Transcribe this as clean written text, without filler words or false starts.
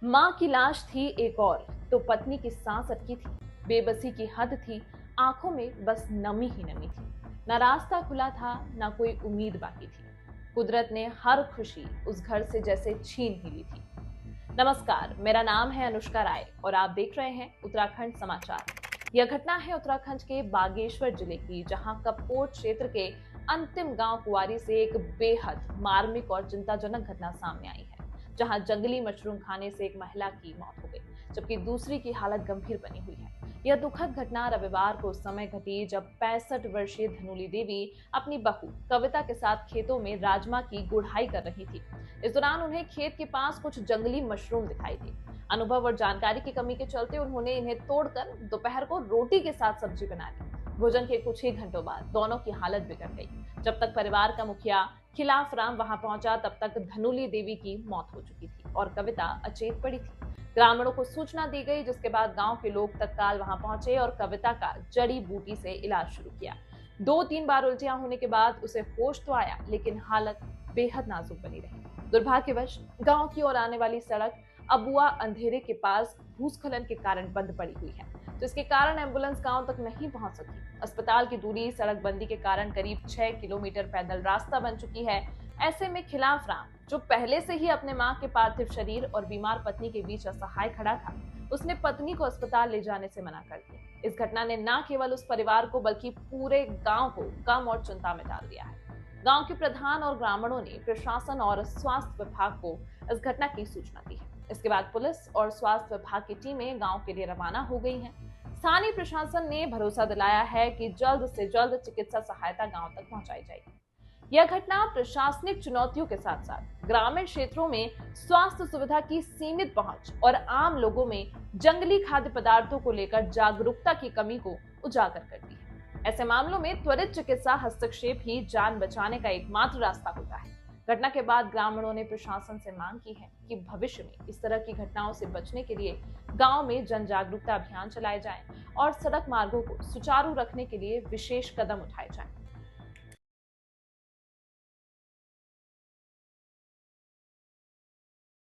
माँ की लाश थी एक और तो पत्नी की सांस अटकी थी। बेबसी की हद थी, आंखों में बस नमी ही नमी थी। ना रास्ता खुला था, ना कोई उम्मीद बाकी थी। कुदरत ने हर खुशी उस घर से जैसे छीन ही ली थी। नमस्कार, मेरा नाम है अनुष्का राय और आप देख रहे हैं उत्तराखंड समाचार। यह घटना है उत्तराखंड के बागेश्वर जिले की, जहां कपकोट क्षेत्र के अंतिम गांव कुआरी से एक बेहद मार्मिक और चिंताजनक घटना सामने आई है, जहां जंगली मशरूम खाने से एक महिला की मौत हो गई, जबकि दूसरी की हालत गंभीर बनी हुई है। यह दुखद घटना रविवार को उस समय घटी जब 65 वर्षीय धनुली देवी अपनी बहू कविता के साथ खेतों में राजमा की गुड़ाई कर रही थी। इस दौरान उन्हें खेत के पास कुछ जंगली मशरूम दिखाई दी। अनुभव और जानकारी की कमी के चलते उन्होंने इन्हें तोड़कर दोपहर को रोटी के साथ सब्जी बना ली। भोजन के कुछ ही घंटों बाद दोनों की हालत बिगड़ गई। जब तक परिवार का मुखिया खिलाफ राम वहां पहुंचा, तब तक धनुली देवी की मौत हो चुकी थी और कविता अचेत पड़ी थी। ग्रामीणों को सूचना दी गई, जिसके बाद गांव के लोग तत्काल वहां पहुंचे और कविता का जड़ी बूटी से इलाज शुरू किया। 2-3 बार उल्टियां होने के बाद उसे होश तो आया, लेकिन हालत बेहद नाजुक बनी रही। दुर्भाग्यवश गांव की ओर आने वाली सड़क अबुआ अंधेरे के पास भूस्खलन के कारण बंद पड़ी हुई है, तो इसके कारण एम्बुलेंस गांव तक नहीं पहुंच सकी। अस्पताल की दूरी सड़क बंदी के कारण करीब 6 किलोमीटर पैदल रास्ता बन चुकी है। ऐसे में खिलाफ राम, जो पहले से ही अपने मां के पार्थिव शरीर और बीमार पत्नी के बीच असहाय खड़ा था, उसने पत्नी को अस्पताल ले जाने से मना कर दिया। इस घटना ने न केवल उस परिवार को बल्कि पूरे गांव को गम और चिंता में डाल दिया है। गांव के प्रधान और ग्रामीणों ने प्रशासन और स्वास्थ्य विभाग को इस घटना की सूचना दी है। इसके बाद पुलिस और स्वास्थ्य विभाग की टीमें गांव के लिए रवाना हो गई हैं। स्थानीय प्रशासन ने भरोसा दिलाया है कि जल्द से जल्द चिकित्सा सहायता गांव तक पहुंचाई जाएगी। यह घटना प्रशासनिक चुनौतियों के साथ साथ ग्रामीण क्षेत्रों में स्वास्थ्य सुविधा की सीमित पहुंच और आम लोगों में जंगली खाद्य पदार्थों को लेकर जागरूकता की कमी को उजागर करती है। ऐसे मामलों में त्वरित चिकित्सा हस्तक्षेप ही जान बचाने का एकमात्र रास्ता होता है। घटना के बाद ग्रामीणों ने प्रशासन से मांग की है कि भविष्य में इस तरह की घटनाओं से बचने के लिए गांव में जन जागरूकता अभियान चलाए जाएं और सड़क मार्गों को सुचारू रखने के लिए विशेष कदम उठाए जाएं।